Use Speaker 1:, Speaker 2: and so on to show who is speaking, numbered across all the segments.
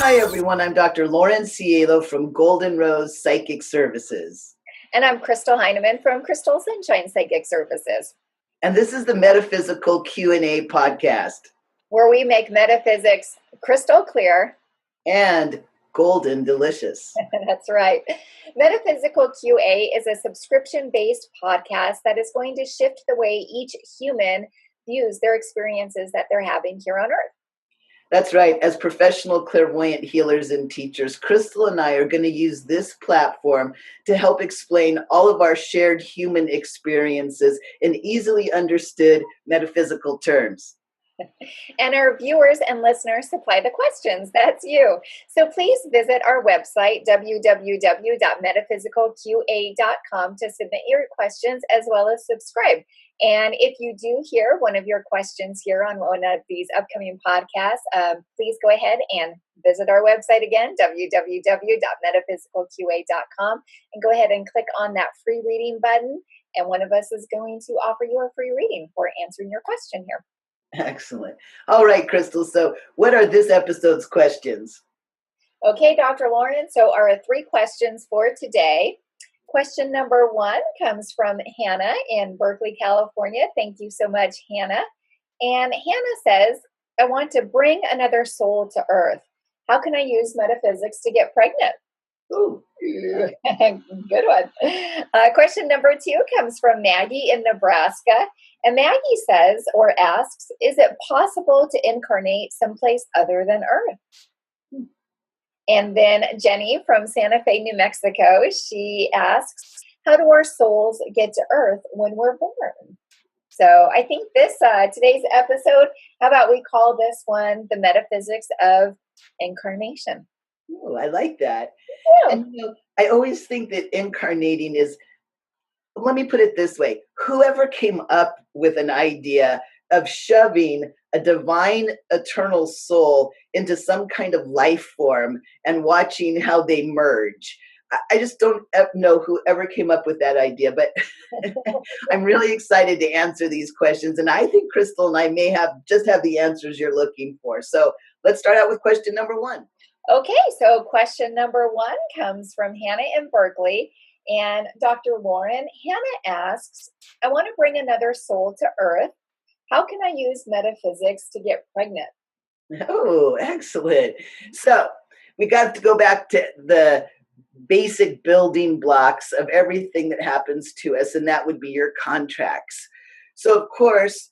Speaker 1: Hi, everyone. I'm Dr. Lauren Cielo from Golden Rose Psychic Services.
Speaker 2: And I'm Crystal Heinemann from Crystal Sunshine Psychic Services.
Speaker 1: And this is the Metaphysical Q&A podcast,
Speaker 2: where we make metaphysics crystal clear
Speaker 1: and golden delicious.
Speaker 2: That's right. Metaphysical QA is a subscription-based podcast that is going to shift the way each human views their experiences that they're having here on Earth.
Speaker 1: That's right. As professional clairvoyant healers and teachers, Crystal and I are going to use this platform to help explain all of our shared human experiences in easily understood metaphysical terms.
Speaker 2: And our viewers and listeners supply the questions. That's you. So please visit our website, www.metaphysicalqa.com, to submit your questions as well as subscribe. And if you do hear one of your questions here on one of these upcoming podcasts, please go ahead and visit our website again, www.metaphysicalqa.com, and go ahead and click on that free reading button. And one of us is going to offer you a free reading for answering your question here.
Speaker 1: Excellent. All right, Crystal. So what are this episode's questions?
Speaker 2: Okay, Dr. Lauren. So our 3 questions for today. Question number 1 comes from Hannah in Berkeley, California. Thank you so much, Hannah. And Hannah says, I want to bring another soul to Earth. How can I use metaphysics to get pregnant?
Speaker 1: Oh, yeah.
Speaker 2: Good one. Question number 2 comes from Maggie in Nebraska. And Maggie says or asks, is it possible to incarnate someplace other than Earth? And then Jenny from Santa Fe, New Mexico, she asks, how do our souls get to Earth when we're born? So I think this today's episode, how about we call this one the Metaphysics of Incarnation?
Speaker 1: Oh, I like that.
Speaker 2: Yeah.
Speaker 1: And I always think that incarnating is, let me put it this way, whoever came up with an idea of shoving a divine eternal soul into some kind of life form and watching how they merge. I just don't know whoever came up with that idea, but I'm really excited to answer these questions. And I think Crystal and I may have the answers you're looking for. So let's start out with question number 1.
Speaker 2: Okay, so question number 1 comes from Hannah in Berkeley. And Dr. Lauren, Hannah asks, I want to bring another soul to Earth. How can I use metaphysics to get pregnant?
Speaker 1: Oh, excellent. So we got to go back to the basic building blocks of everything that happens to us, and that would be your contracts. So, of course,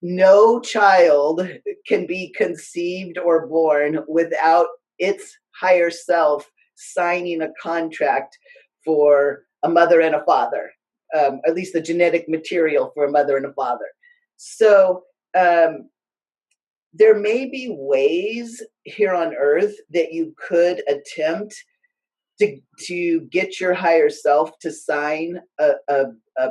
Speaker 1: no child can be conceived or born without its higher self signing a contract for a mother and a father, at least the genetic material for a mother and a father. So there may be ways here on Earth that you could attempt to get your higher self to sign a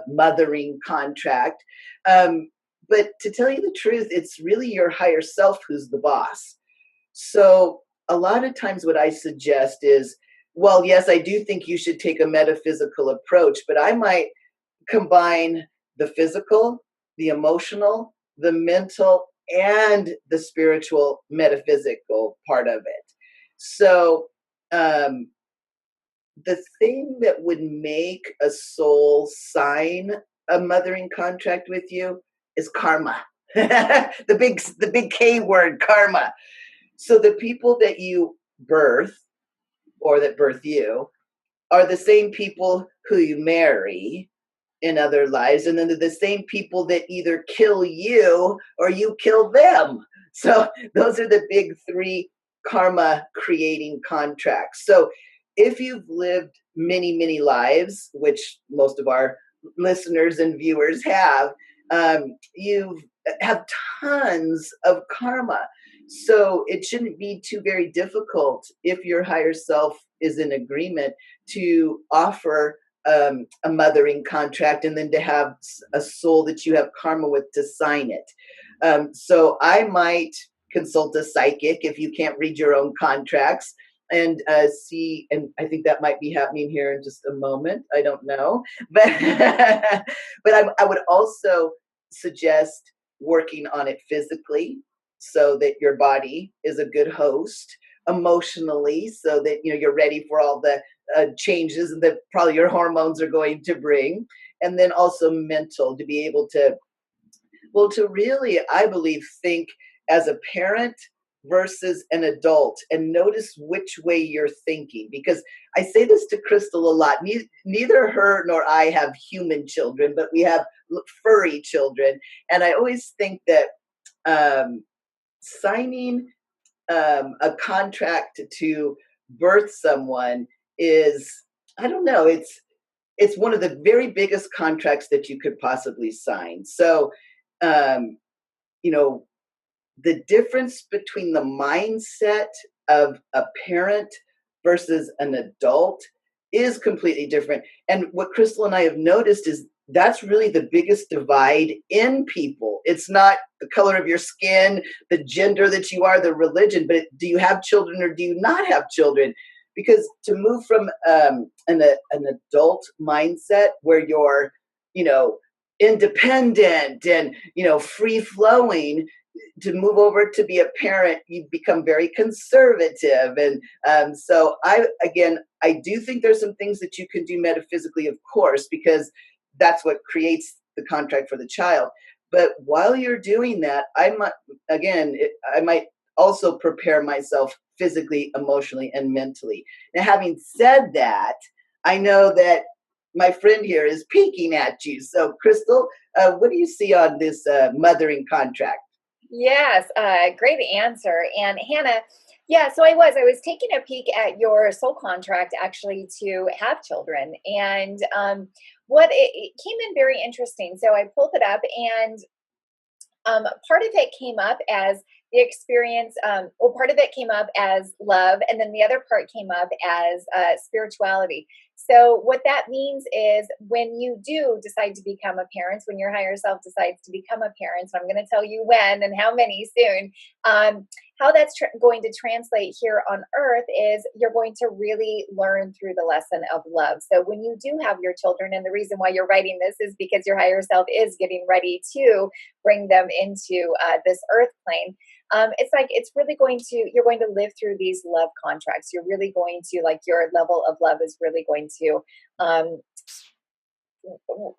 Speaker 1: mothering contract. But to tell you the truth, it's really your higher self who's the boss. So a lot of times what I suggest is, well, yes, I do think you should take a metaphysical approach, but I might combine the physical, the emotional, the mental, and the spiritual metaphysical part of it. So the thing that would make a soul sign a mothering contract with you is karma. the big K word, karma. So the people that you birth or that birth you are the same people who you marry in other lives, and then they're the same people that either kill you or you kill them. So those are the big 3 karma creating contracts. So if you've lived many, many lives, which most of our listeners and viewers have, you have tons of karma. So it shouldn't be too very difficult if your higher self is in agreement to offer a mothering contract and then to have a soul that you have karma with to sign it. So I might consult a psychic if you can't read your own contracts and see, and I think that might be happening here in just a moment. I don't know, but I would also suggest working on it physically so that your body is a good host, emotionally, so that you're ready for all the changes that probably your hormones are going to bring, and then also mental, to be able to, well, to really, I believe, think as a parent versus an adult and notice which way you're thinking. Because I say this to Crystal a lot. Neither her nor I have human children, but we have furry children. And I always think that signing a contract to birth someone is, I don't know, it's one of the very biggest contracts that you could possibly sign. So, um, you know, the difference between the mindset of a parent versus an adult is completely different. And what Crystal and I have noticed is that's really the biggest divide in people. It's not the color of your skin, the gender that you are, the religion, but do you have children or do you not have children? Because to move from an adult mindset where you're, you know, independent and, free flowing, to move over to be a parent, you become very conservative. And so I do think there's some things that you can do metaphysically, of course, because that's what creates the contract for the child. But while you're doing that, I might also prepare myself physically, emotionally, and mentally. Now, having said that, I know that my friend here is peeking at you. So, Crystal, what do you see on this mothering contract?
Speaker 2: Yes, great answer. And Hannah, yeah, so I was taking a peek at your soul contract actually to have children. And it came in very interesting. So I pulled it up, and part of it came up as the experience, part of it came up as love, and then the other part came up as spirituality. So, what that means is when you do decide to become a parent, when your higher self decides to become a parent, and I'm going to tell you when and how many soon, how that's going to translate here on earth is you're going to really learn through the lesson of love. So, when you do have your children, and the reason why you're writing this is because your higher self is getting ready to bring them into this earth plane. It's really you're going to live through these love contracts. You're really going to, like, your level of love is really going to,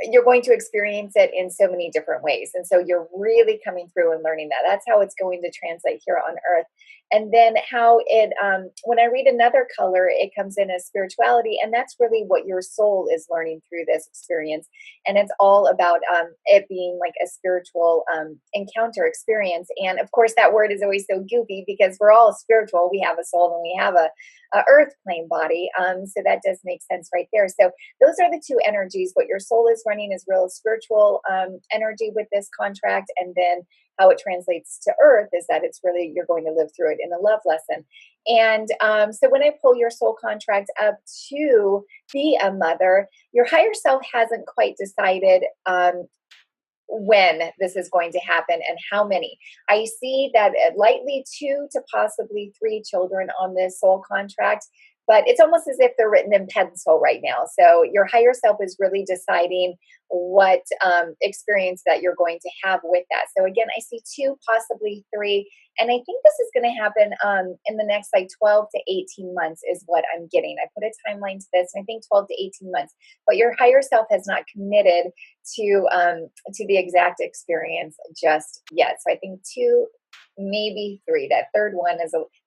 Speaker 2: you're going to experience it in so many different ways. And so you're really coming through and learning that. That's how it's going to translate here on earth. And then how when I read another color, it comes in as spirituality. And that's really what your soul is learning through this experience. And it's all about it being like a spiritual encounter experience. And of course, that word is always so goofy because we're all spiritual. We have a soul and we have a earth plane body. So that does make sense right there. So those are the two energies. What your soul is running is real spiritual energy with this contract. And then how it translates to earth is that it's really, you're going to live through it in a love lesson. And so when I pull your soul contract up to be a mother, your higher self hasn't quite decided when this is going to happen and how many. I see that likely 2 to possibly 3 children on this soul contract, but it's almost as if they're written in pencil right now. So your higher self is really deciding what experience that you're going to have with that. So again, I see 2, possibly 3, and I think this is going to happen in the next 12 to 18 months is what I'm getting. I put a timeline to this, and I think 12 to 18 months. But your higher self has not committed to the exact experience just yet. So I think 2, maybe 3. That third one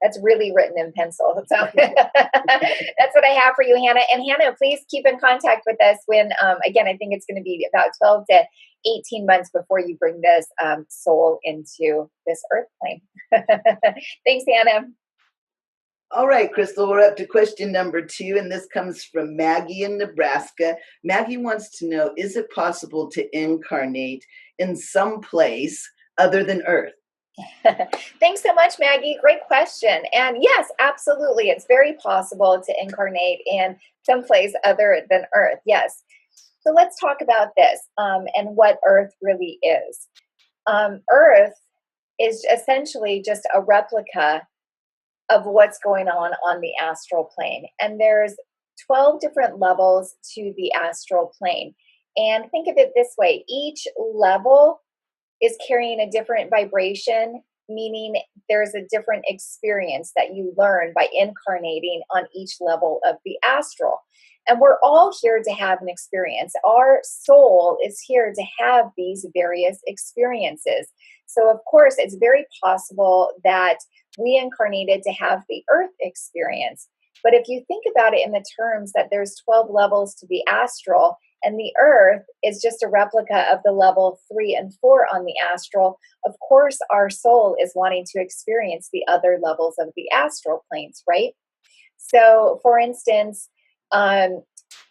Speaker 2: that's really written in pencil. So that's what I have for you, Hannah. And Hannah, please keep in contact with us when, again, I think it's going to be about 12 to 18 months before you bring this soul into this earth plane. Thanks, Hannah.
Speaker 1: All right, Crystal, we're up to question number 2, and this comes from Maggie in Nebraska. Maggie wants to know, is it possible to incarnate in some place other than Earth?
Speaker 2: Thanks so much, Maggie. Great question. And yes, absolutely. It's very possible to incarnate in some place other than Earth. Yes. So let's talk about this and what Earth really is. Earth is essentially just a replica of what's going on the astral plane. And there's 12 different levels to the astral plane. And think of it this way. Each level is carrying a different vibration meaning there's a different experience that you learn by incarnating on each level of the astral. And we're all here to have an experience. Our soul is here to have these various experiences. So, of course, it's very possible that we incarnated to have the earth experience. But if you think about it in the terms that there's 12 levels to the astral, and the earth is just a replica of the level 3 and 4 on the astral, of course, our soul is wanting to experience the other levels of the astral planes, right? So, for instance,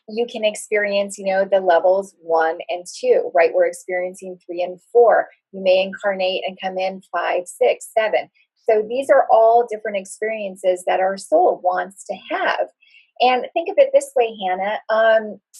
Speaker 2: you can experience, the levels 1 and 2, right? We're experiencing 3 and 4. You may incarnate and come in 5, 6, 7. So these are all different experiences that our soul wants to have. And think of it this way, Hannah.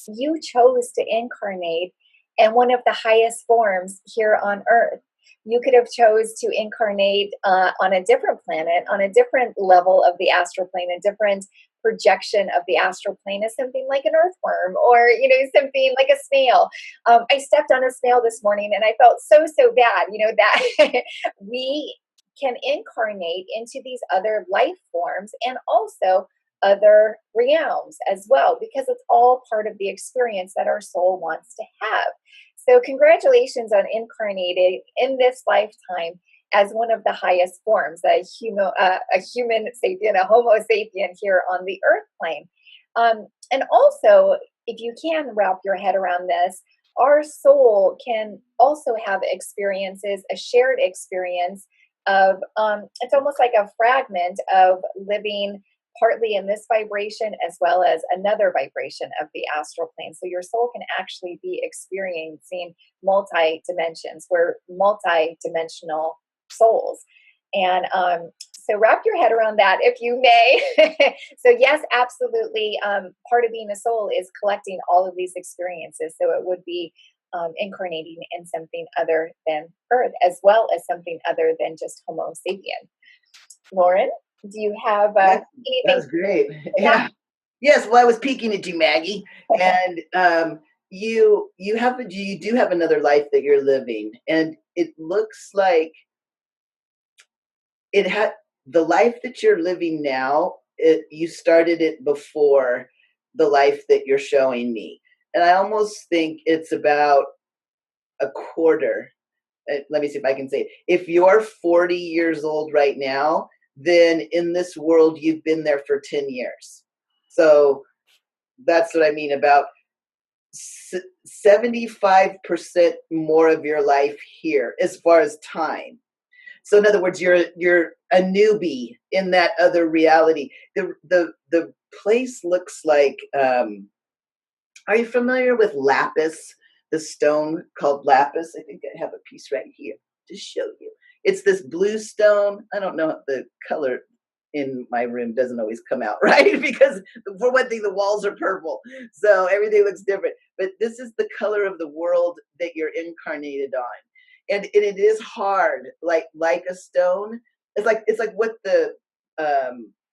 Speaker 2: You chose to incarnate in one of the highest forms here on Earth. You could have chose to incarnate on a different planet, on a different level of the astral plane, a different projection of the astral plane as something like an earthworm or, something like a snail. I stepped on a snail this morning and I felt so bad, that we can incarnate into these other life forms and also other realms as well, because it's all part of the experience that our soul wants to have. So congratulations on incarnating in this lifetime as one of the highest forms, a human sapien, a Homo sapien here on the earth plane. And also, if you can wrap your head around this, our soul can also have experiences, a shared experience of, it's almost like a fragment of living partly in this vibration as well as another vibration of the astral plane. So your soul can actually be experiencing multi-dimensions. We're multi-dimensional souls. And so wrap your head around that if you may. So yes, absolutely. Part of being a soul is collecting all of these experiences. So it would be incarnating in something other than Earth, as well as something other than just Homo sapien. You do have anything?
Speaker 1: That's great. Yeah. Yes. Well, I was peeking at you, Maggie, and you do have another life that you're living, and it looks like it had the life that you're living now. You started it before the life that you're showing me, and I almost think it's about a quarter. Let me see if I can say it. If you're 40 years old right now, then in this world, you've been there for 10 years. So that's what I mean, about 75% more of your life here as far as time. So in other words, you're a newbie in that other reality. The place looks like, are you familiar with lapis, the stone called lapis? I think I have a piece right here to show you. It's this blue stone. I don't know, the color in my room doesn't always come out right, because for one thing, the walls are purple, so everything looks different. But this is the color of the world that you're incarnated on, and it is hard, like a stone. It's like what the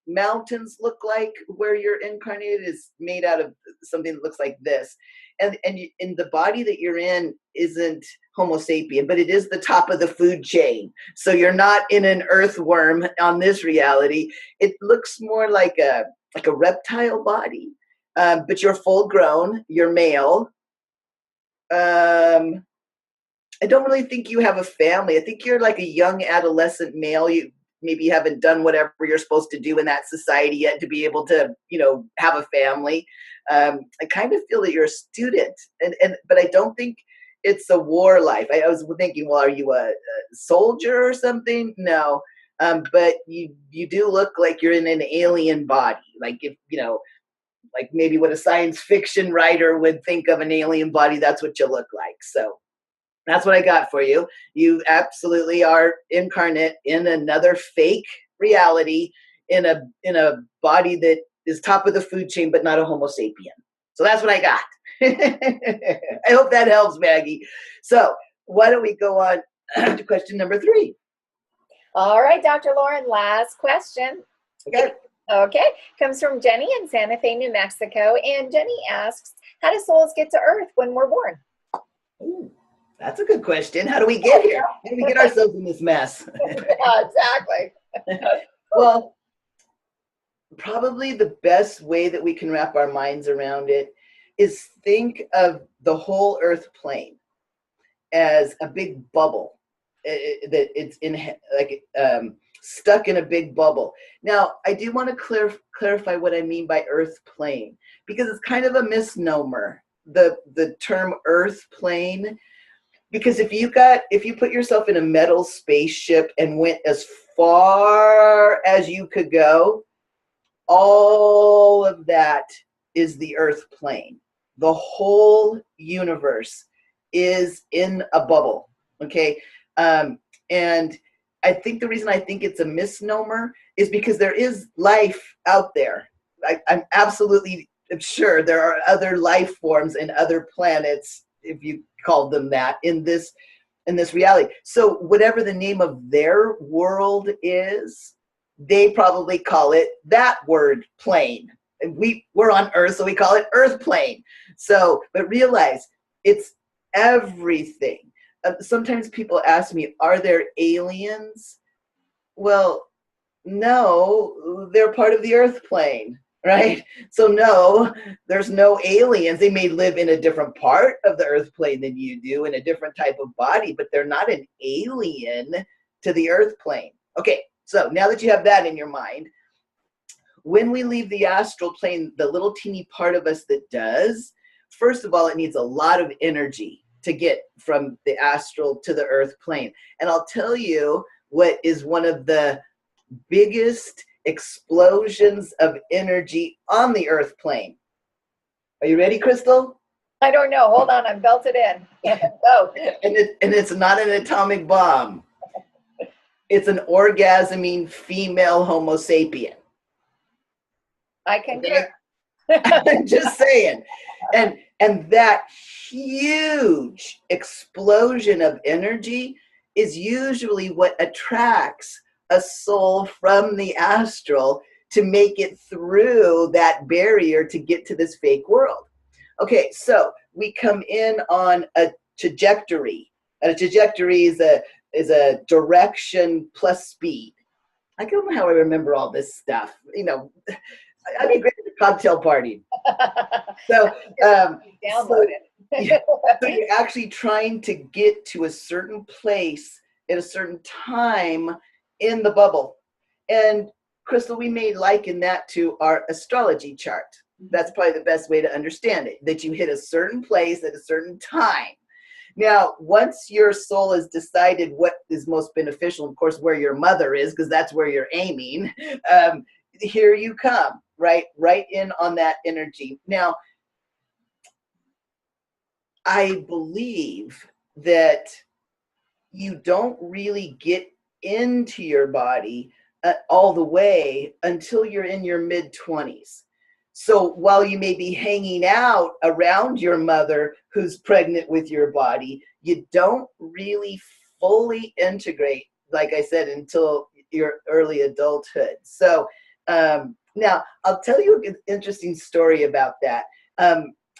Speaker 1: mountains look like where you're incarnated is made out of something that looks like this. And in the body that you're in isn't Homo sapien, but it is the top of the food chain. So you're not in an earthworm on this reality. It looks more like a reptile body, but you're full grown. You're male. I don't really think you have a family. I think you're like a young adolescent male. You maybe haven't done whatever you're supposed to do in that society yet to be able to, have a family. I kind of feel that you're a student, but I don't think it's a war life. I was thinking, well, are you a soldier or something? No, but you do look like you're in an alien body. Like if like maybe what a science fiction writer would think of an alien body, that's what you look like. So that's what I got for you. You absolutely are incarnate in another fake reality, in a body that is top of the food chain, but not a Homo sapien. So that's what I got. I hope that helps, Maggie. So why don't we go on to question number 3?
Speaker 2: All right, Dr. Lauren, last question. Okay. Comes from Jenny in Santa Fe, New Mexico. And Jenny asks, how do souls get to Earth when we're born?
Speaker 1: That's a good question. How do we get here? How do we get ourselves in this mess?
Speaker 2: Yeah, exactly.
Speaker 1: Well, probably the best way that we can wrap our minds around it is think of the whole earth plane as a big bubble that it's in, like stuck in a big bubble. Now, I do want to clarify what I mean by earth plane, because it's kind of a misnomer, the term earth plane. Because if you put yourself in a metal spaceship and went as far as you could go, all of that is the earth plane. The whole universe is in a bubble. Okay. And I think the reason I think it's a misnomer is because there is life out there. I'm absolutely sure there are other life forms in other planets, if you called them that, in this reality. So whatever the name of their world is, they probably call it that word plane. And we're on Earth, so we call it Earth plane. So, but realize it's everything. Sometimes people ask me, are there aliens? Well, no, they're part of the Earth plane, right? So no, there's no aliens. They may live in a different part of the Earth plane than you do, in a different type of body, but they're not an alien to the Earth plane. Okay, so now that you have that in your mind, when we leave the astral plane, the little teeny part of us that does, first of all, it needs a lot of energy to get from the astral to the Earth plane. And I'll tell you what is one of the biggest explosions of energy on the Earth plane. Are you ready, Crystal?
Speaker 2: I don't know. Hold on. I'm belted in. Go.
Speaker 1: And it's not an atomic bomb. It's an orgasming female Homo sapien.
Speaker 2: I concur.
Speaker 1: I'm just saying. And that huge explosion of energy is usually what attracts a soul from the astral to make it through that barrier to get to this fake world. Okay, so we come in on a trajectory. And a trajectory is a direction plus speed. I don't know how I remember all this stuff. You know, I'd be great at a cocktail party. So,
Speaker 2: download it.
Speaker 1: so you're actually trying to get to a certain place at a certain time in the bubble. And Crystal, we may liken that to our astrology chart. That's probably the best way to understand it, that you hit a certain place at a certain time. Now, once your soul has decided what is most beneficial, of course, where your mother is, because that's where you're aiming, here you come, right in on that energy. Now, I believe that you don't really get into your body all the way until you're in your mid-20s. So while you may be hanging out around your mother who's pregnant with your body, you don't really fully integrate, like I said, until your early adulthood. So now I'll tell you an interesting story about that.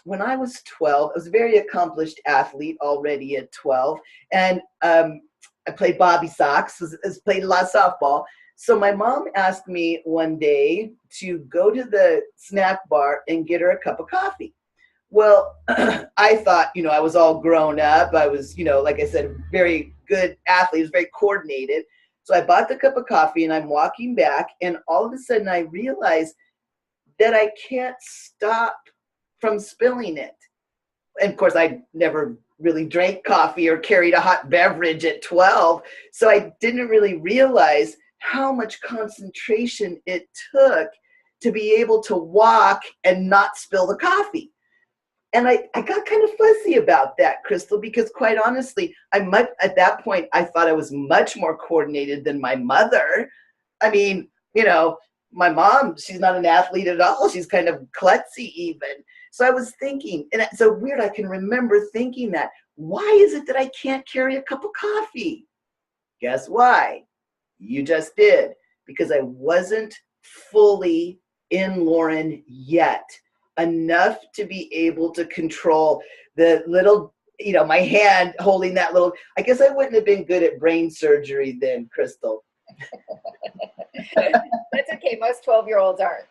Speaker 1: When I was 12, I was a very accomplished athlete already at 12. And I played bobby socks, played a lot of softball. So my mom asked me one day to go to the snack bar and get her a cup of coffee. Well, I thought, I was all grown up. I was, like I said, very good athlete, was very coordinated. So I bought the cup of coffee and I'm walking back, and all of a sudden I realized that I can't stop from spilling it. And of course, I never really drank coffee or carried a hot beverage at 12. So I didn't really realize how much concentration it took to be able to walk and not spill the coffee. And I got kind of fussy about that, Crystal, because quite honestly, at that point, I thought I was much more coordinated than my mother. I mean, my mom, she's not an athlete at all. She's kind of klutzy even. So I was thinking, and it's so weird, I can remember thinking that, why is it that I can't carry a cup of coffee? Guess why? You just did. Because I wasn't fully in Lauren yet, enough to be able to control the little my hand holding that little, I guess I wouldn't have been good at brain surgery then, Crystal.
Speaker 2: That's okay. Most 12-year-olds aren't.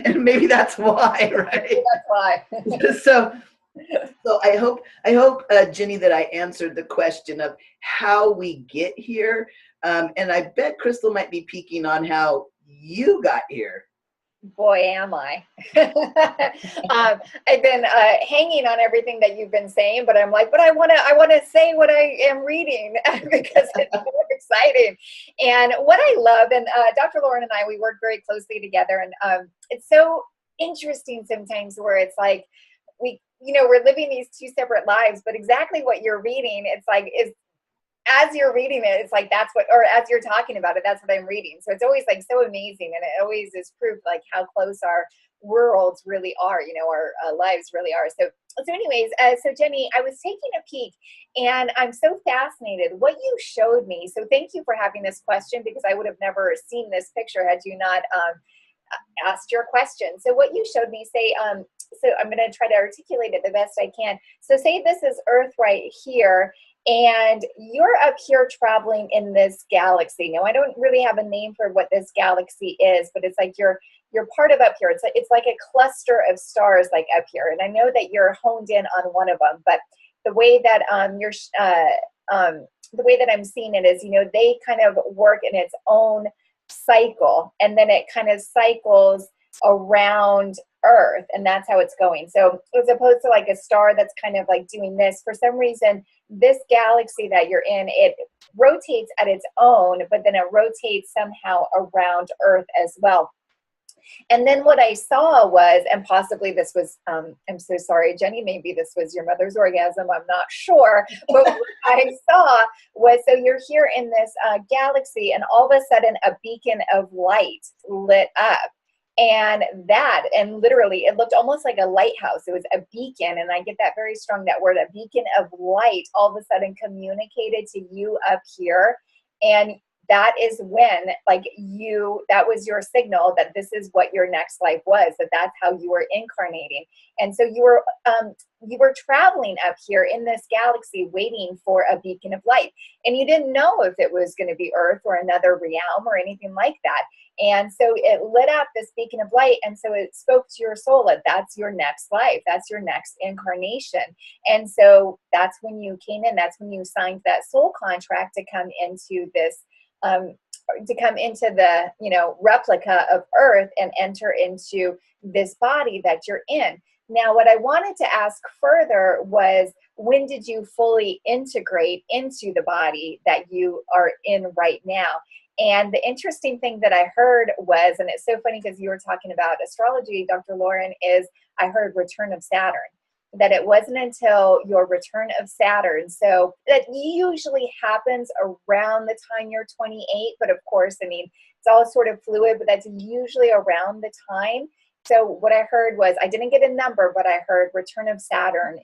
Speaker 1: And maybe that's why, right?
Speaker 2: Maybe that's why.
Speaker 1: So I hope, Jenny, that I answered the question of how we get here. And I bet Crystal might be peeking on how you got here.
Speaker 2: Boy, am I. I've been hanging on everything that you've been saying, but I'm like, but I want to say what I am reading because it's so exciting. And what I love, and Dr. Lauren and I, we work very closely together, and it's so interesting sometimes where it's like we're living these two separate lives, but exactly what you're reading, it's like as you're reading it, it's like or as you're talking about it, that's what I'm reading. So it's always like so amazing, and it always is proof like how close our worlds really are, our lives really are. So anyways, so Jenny, I was taking a peek, and I'm so fascinated what you showed me. So thank you for having this question, because I would have never seen this picture had you not asked your question. So what you showed me, say, so I'm going to try to articulate it the best I can. So say this is Earth right here, and you're up here traveling in this galaxy. Now, I don't really have a name for what this galaxy is, but it's like you're part of up here. It's like a cluster of stars like up here. And I know that you're honed in on one of them, but the way that the way that I'm seeing it is, they kind of work in its own cycle, and then it kind of cycles around Earth, and that's how it's going. So as opposed to like a star that's kind of like doing this, for some reason, this galaxy that you're in, it rotates at its own, but then it rotates somehow around Earth as well. And then what I saw was, and possibly this was, I'm so sorry, Jenny, maybe this was your mother's orgasm, I'm not sure, but what I saw was, so you're here in this galaxy, and all of a sudden a beacon of light lit up. And literally, it looked almost like a lighthouse. It was a beacon, and I get that very strong, that word, a beacon of light, all of a sudden communicated to you up here. And that is when, that was your signal that this is what your next life was, that's how you were incarnating. And so you were traveling up here in this galaxy waiting for a beacon of light. And you didn't know if it was going to be Earth or another realm or anything like that. And so it lit up this beacon of light. And so it spoke to your soul that that's your next life. That's your next incarnation. And so that's when you came in. That's when you signed that soul contract to come into this, to come into the, replica of Earth and enter into this body that you're in. Now, what I wanted to ask further was, when did you fully integrate into the body that you are in right now? And the interesting thing that I heard was, and it's so funny because you were talking about astrology, Dr. Lauren, is I heard return of Saturn, that it wasn't until your return of Saturn. So that usually happens around the time you're 28. But of course, it's all sort of fluid, but that's usually around the time. So what I heard was, I didn't get a number, but I heard return of Saturn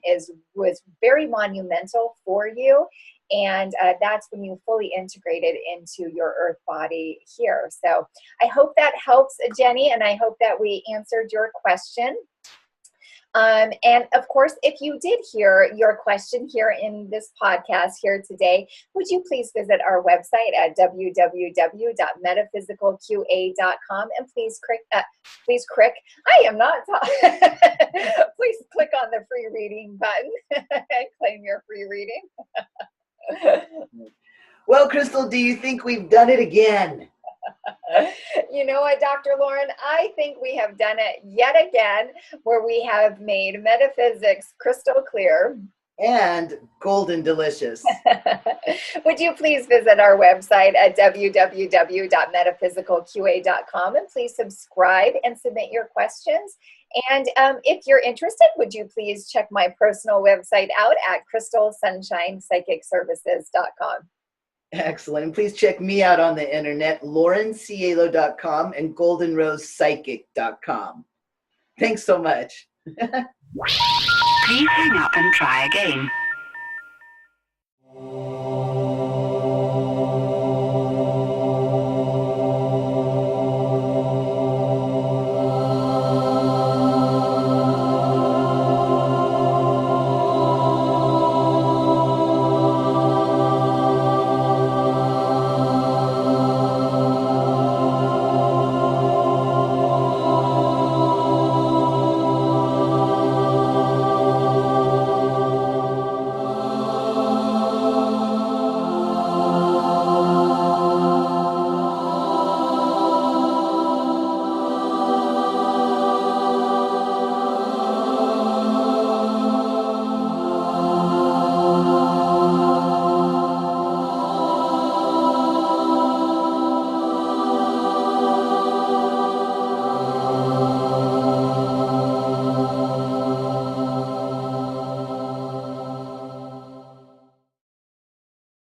Speaker 2: was very monumental for you. And that's when you fully integrated into your Earth body here. So I hope that helps, Jenny, and I hope that we answered your question. And of course, if you did hear your question here in this podcast here today, would you please visit our website at www.metaphysicalqa.com, and please click, please click on the free reading button and claim your free reading.
Speaker 1: Well, Crystal, do you think we've done it again?
Speaker 2: You know what, Dr. Lauren? I think we have done it yet again, where we have made metaphysics crystal clear
Speaker 1: and golden delicious.
Speaker 2: Would you please visit our website at www.metaphysicalqa.com, and please subscribe and submit your questions. And if you're interested, would you please check my personal website out at crystalsunshinepsychicservices.com.
Speaker 1: Excellent. Please check me out on the internet, laurencielo.com and goldenrosepsychic.com. Thanks so much.
Speaker 3: Please hang up and try again.